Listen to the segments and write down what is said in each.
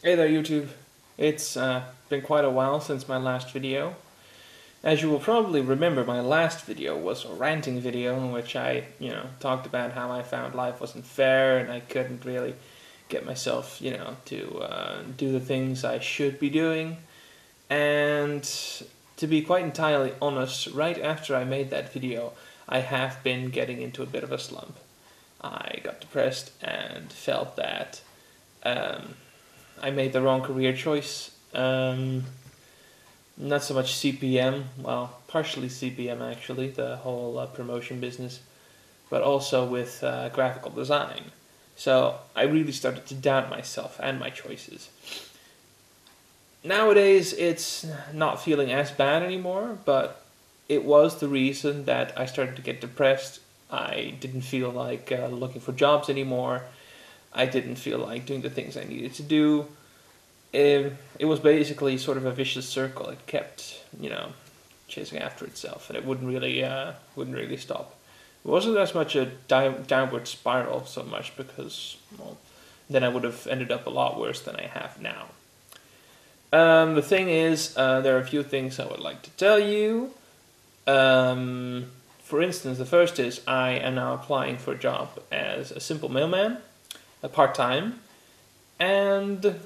Hey there YouTube, it's been quite a while since my last video. As you will probably remember, my last video was a ranting video in which I, talked about how I found life wasn't fair and I couldn't really get myself, to do the things I should be doing. And to be quite entirely honest, right after I made that video, I have been getting into a bit of a slump. I got depressed and felt that I made the wrong career choice. Not so much CPM, well, partially CPM actually, the whole promotion business, but also with graphical design. So I really started to doubt myself and my choices. Nowadays, it's not feeling as bad anymore, but it was the reason that I started to get depressed. I didn't feel like looking for jobs anymore. I didn't feel like doing the things I needed to do. It was basically sort of a vicious circle. It kept, chasing after itself, and it wouldn't really stop. It wasn't as much a downward spiral so much because, well, then I would have ended up a lot worse than I have now. The thing is, there are a few things I would like to tell you. For instance, the first is I am now applying for a job as a simple mailman, a part-time, and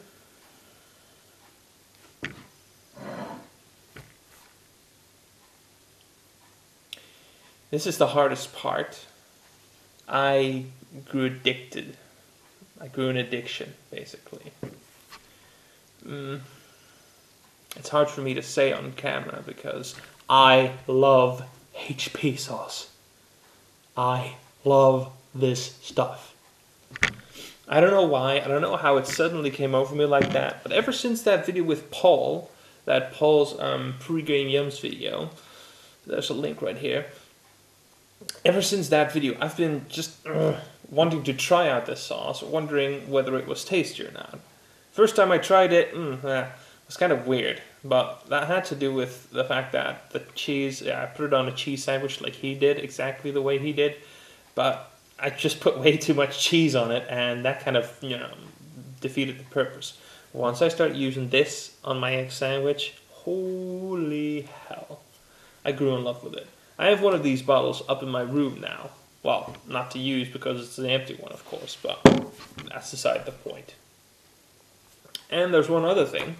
this is the hardest part. I grew addicted. I grew an addiction, basically. It's hard for me to say on camera because I love HP sauce. I love this stuff. I don't know why, I don't know how it suddenly came over me like that, but ever since that video with Paul, that Paul's pre-game yums video, there's a link right here. Ever since that video, I've been just wanting to try out this sauce, wondering whether it was tasty or not. First time I tried it, it was kind of weird, but that had to do with the fact that the cheese, I put it on a cheese sandwich like he did, exactly the way he did, but I just put way too much cheese on it, and that kind of, defeated the purpose. Once I start using this on my egg sandwich, holy hell, I grew in love with it. I have one of these bottles up in my room now. Well, not to use because it's an empty one, of course, but that's beside the point. And there's one other thing.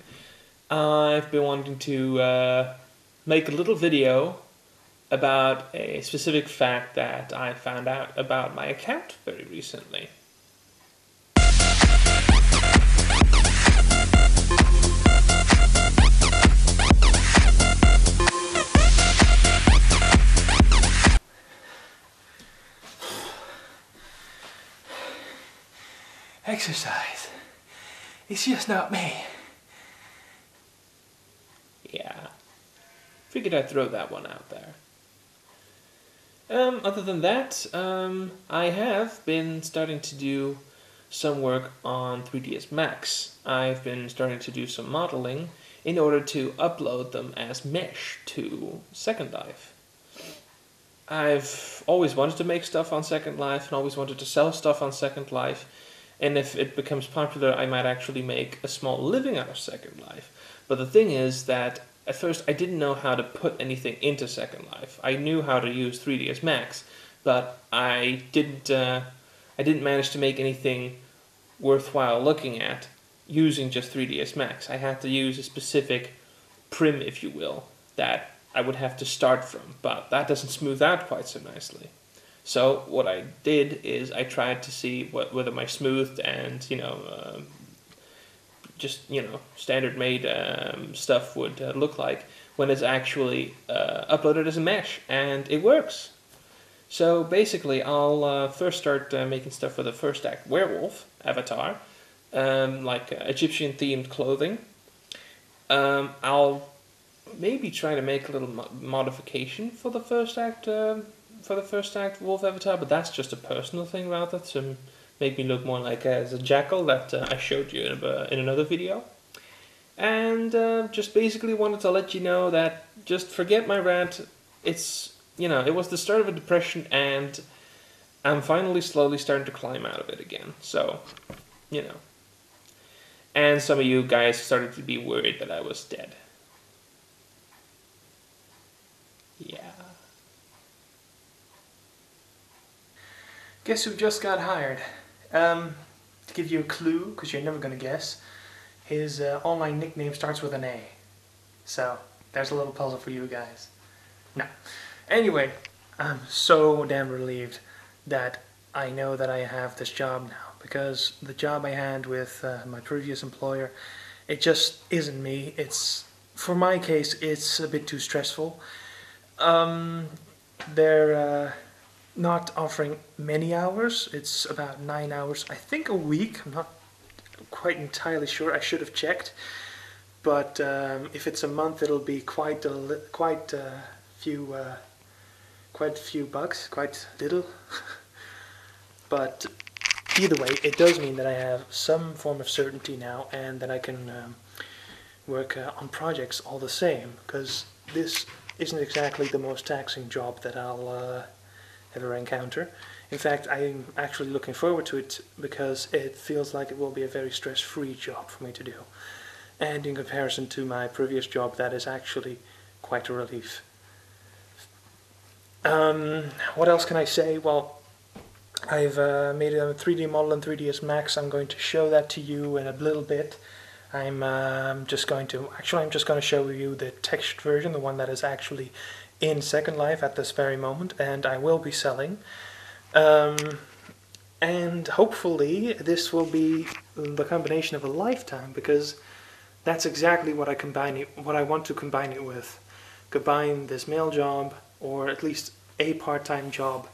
I've been wanting to make a little video about a specific fact that I found out about my account very recently. Exercise. It's just not me. Yeah. Figured I'd throw that one out there. Other than that, I have been starting to do some work on 3ds Max. I've been starting to do some modeling in order to upload them as mesh to Second Life. I've always wanted to make stuff on Second Life and always wanted to sell stuff on Second Life. And if it becomes popular, I might actually make a small living out of Second Life. But the thing is that at first I didn't know how to put anything into Second Life. I knew how to use 3ds Max, but I didn't manage to make anything worthwhile looking at using just 3ds Max. I had to use a specific prim, if you will, that I would have to start from, but that doesn't smooth out quite so nicely. So what I did is I tried to see whether my smoothed and standard made stuff would look like when it's actually uploaded as a mesh, and it works. So basically I'll first start making stuff for the first act werewolf avatar, like Egyptian themed clothing. I'll maybe try to make a little modification for the first act wolf avatar, but that's just a personal thing rather, to make me look more like as a jackal that I showed you in another video. And just basically wanted to let you know that just forget my rant. It's, it was the start of a depression, and I'm finally slowly starting to climb out of it again. So, And some of you guys started to be worried that I was dead. Yeah. Guess who just got hired? To give you a clue, because you're never going to guess, his online nickname starts with an A. So, there's a little puzzle for you guys. No. Anyway, I'm so damn relieved that I know that I have this job now, because the job I had with my previous employer, it just isn't me. For my case, it's a bit too stressful. They're not offering many hours. It's about 9 hours, I think, a week. I'm not quite entirely sure. I should have checked. But if it's a month, it'll be quite a few bucks, quite little. But either way, it does mean that I have some form of certainty now, and that I can work on projects all the same, because this isn't exactly the most taxing job that I'll ever encounter. In fact, I'm actually looking forward to it, because it feels like it will be a very stress-free job for me to do. And in comparison to my previous job, that is actually quite a relief. What else can I say? Well, I've made a 3D model in 3ds Max. I'm going to show that to you in a little bit. I'm just going to show you the textured version, the one that is actually in Second Life at this very moment, and I will be selling. And hopefully this will be the combination of a lifetime, because that's exactly what I want to combine it with. Combine this mail job, or at least a part-time job,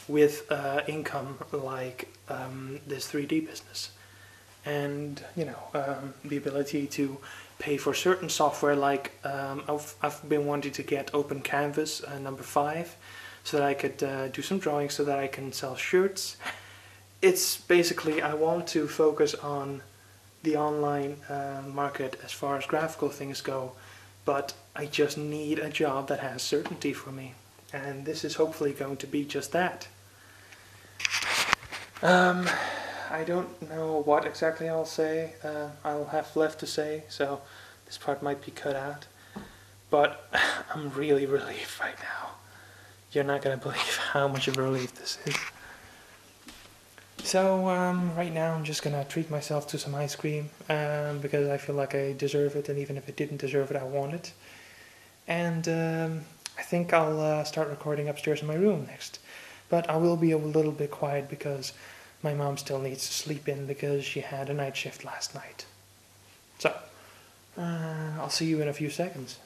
with income like this 3D business. And, you know, the ability to pay for certain software, like I've been wanting to get Open Canvas number 5, so that I could do some drawings, so that I can sell shirts. It's basically, I want to focus on the online market as far as graphical things go, but I just need a job that has certainty for me, and this is hopefully going to be just that. I don't know what exactly I'll say. I'll have left to say, so this part might be cut out, but I'm really relieved right now. You're not gonna believe how much of a relief this is. So right now I'm just gonna treat myself to some ice cream, because I feel like I deserve it, and even if I didn't deserve it, I want it. And I think I'll start recording upstairs in my room next. But I will be a little bit quiet, because my mom still needs to sleep in, because she had a night shift last night. So, I'll see you in a few seconds.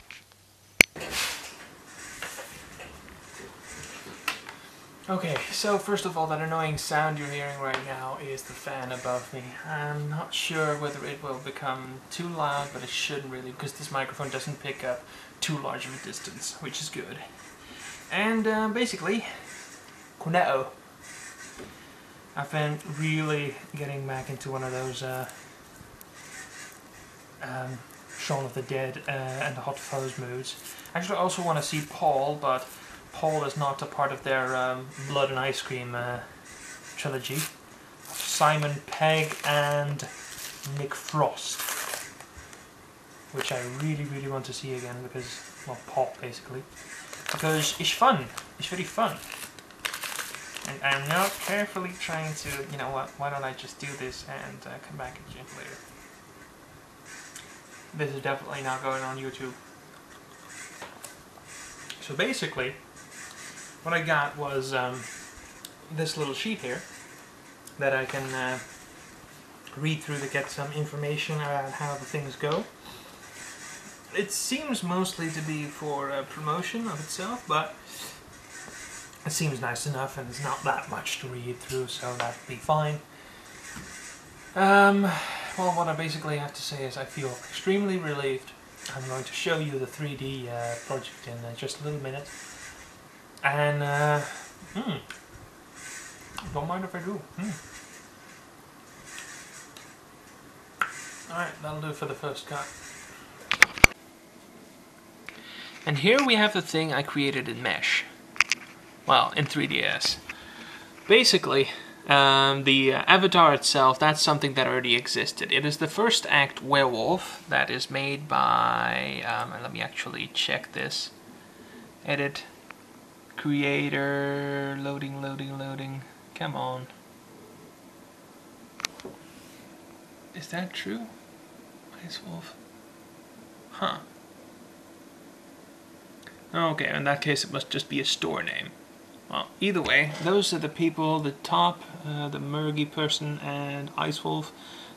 Okay, so first of all, that annoying sound you're hearing right now is the fan above me. I'm not sure whether it will become too loud, but it shouldn't really, because this microphone doesn't pick up too large of a distance, which is good. And basically, youknow. I've been really getting back into one of those Shaun of the Dead and the Hot Fuzz moods. Actually, I also want to see Paul, but Paul is not a part of their Blood and Ice Cream trilogy. Simon Pegg and Nick Frost, which I really, really want to see again, because, well, Paul basically, because it's fun. It's very fun. And I'm now carefully trying to, you know what, why don't I just do this and come back and change later. This is definitely not going on YouTube. So basically, what I got was this little sheet here that I can read through to get some information about how the things go. It seems mostly to be for promotion of itself, but it seems nice enough, and it's not that much to read through, so that'd be fine. Well, what I basically have to say is I feel extremely relieved. I'm going to show you the 3D project in just a little minute. And, don't mind if I do. Alright, that'll do for the first cut. And here we have the thing I created in Mesh. Well, in 3ds. Basically, The avatar itself, that's something that already existed. It is the first act werewolf that is made by, let me actually check this. Edit, creator, loading. Come on. Is that true? Ice Wolf. Huh. Okay, in that case it must just be a store name. Well, either way, those are the people, the top, the Murgy person and Ice Wolf.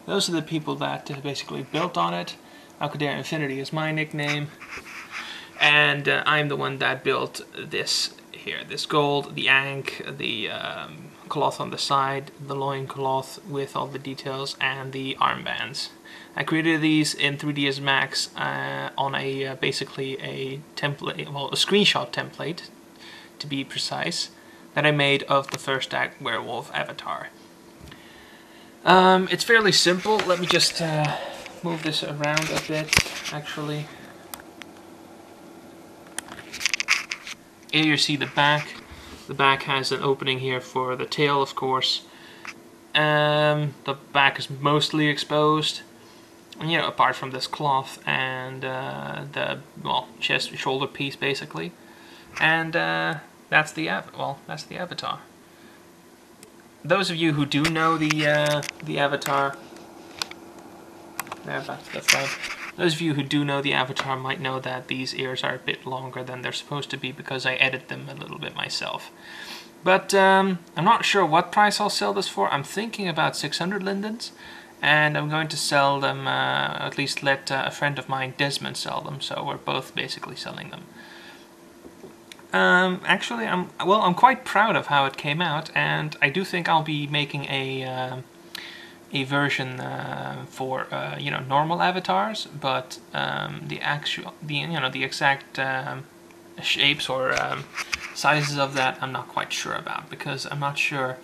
Those are the people that basically built on it. Alcadera Infinity is my nickname. And I'm the one that built this here. This gold, the ankh, the cloth on the side, the loin cloth with all the details, and the armbands. I created these in 3ds Max on a basically a template, well, a screenshot template, to be precise, that I made of the first act werewolf avatar. It's fairly simple. Let me just move this around a bit, actually. Here you see the back. The back has an opening here for the tail, of course. The back is mostly exposed, you know, apart from this cloth and the, well, chest, shoulder piece, basically. And that's the avatar. Those of you who do know the avatar, there, back to the front. Those of you who do know the avatar might know that these ears are a bit longer than they're supposed to be because I edit them a little bit myself. But I'm not sure what price I'll sell this for. I'm thinking about 600 lindens, and I'm going to sell them, at least let a friend of mine, Desmond, sell them, so we're both basically selling them. Actually, I'm quite proud of how it came out, and I do think I'll be making a version for you know, normal avatars, but the exact shapes or sizes of that I'm not quite sure about, because I'm not sure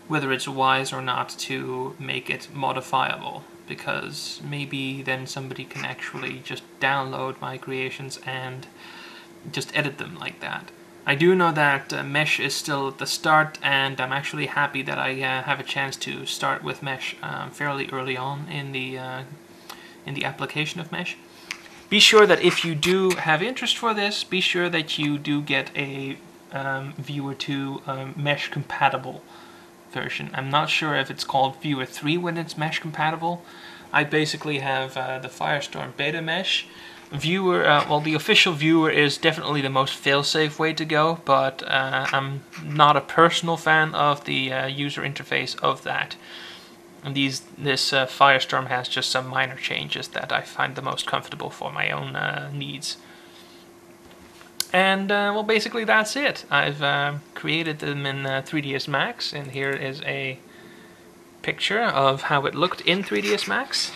whether it's wise or not to make it modifiable, because maybe then somebody can actually just download my creations and just edit them like that. I do know that Mesh is still at the start, and I'm actually happy that I have a chance to start with Mesh fairly early on in the application of Mesh. Be sure that if you do have interest for this, be sure that you do get a Viewer 2 Mesh compatible version. I'm not sure if it's called Viewer 3 when it's Mesh compatible. I basically have the Firestorm Beta Mesh. Viewer, well, the official Viewer is definitely the most fail-safe way to go, but I'm not a personal fan of the user interface of that. And this Firestorm has just some minor changes that I find the most comfortable for my own needs. And, well, basically that's it. I've created them in 3ds Max, and here is a picture of how it looked in 3ds Max.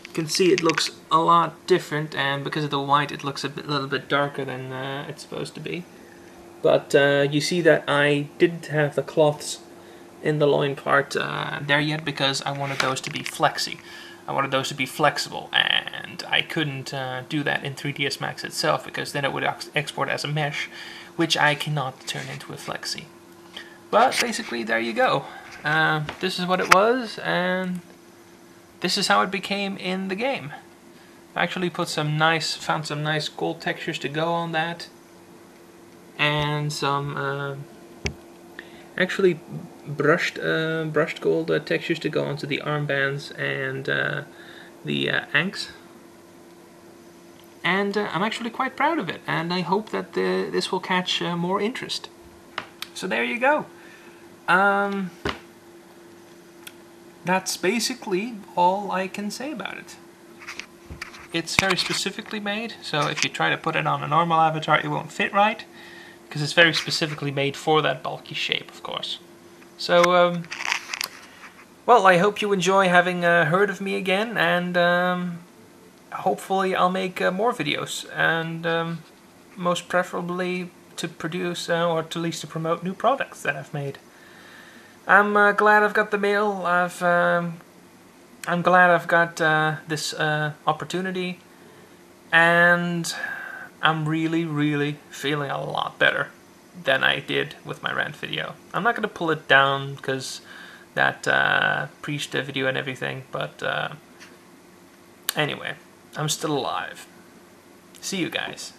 You can see it looks a lot different, and because of the white it looks a little bit darker than it's supposed to be. But you see that I didn't have the cloths in the loin part there yet, because I wanted those to be flexy. I wanted those to be flexible, and I couldn't do that in 3ds Max itself, because then it would export as a mesh, which I cannot turn into a flexi. But basically, there you go. This is what it was, and this is how it became in the game. I actually found some nice gold textures to go on that, and some actually brushed gold textures to go onto the armbands and the ankhs. And I'm actually quite proud of it, and I hope that this will catch more interest. So there you go. That's basically all I can say about it. It's very specifically made, so if you try to put it on a normal avatar, it won't fit right, because it's very specifically made for that bulky shape, of course. So, well, I hope you enjoy having heard of me again, and hopefully I'll make more videos, and most preferably to produce, or at least to promote new products that I've made. I'm glad I've got the mail. I'm glad I've got this opportunity, and I'm really, really feeling a lot better. than I did with my rant video. I'm not going to pull it down because that preached the video and everything, but anyway, I'm still alive. See you guys.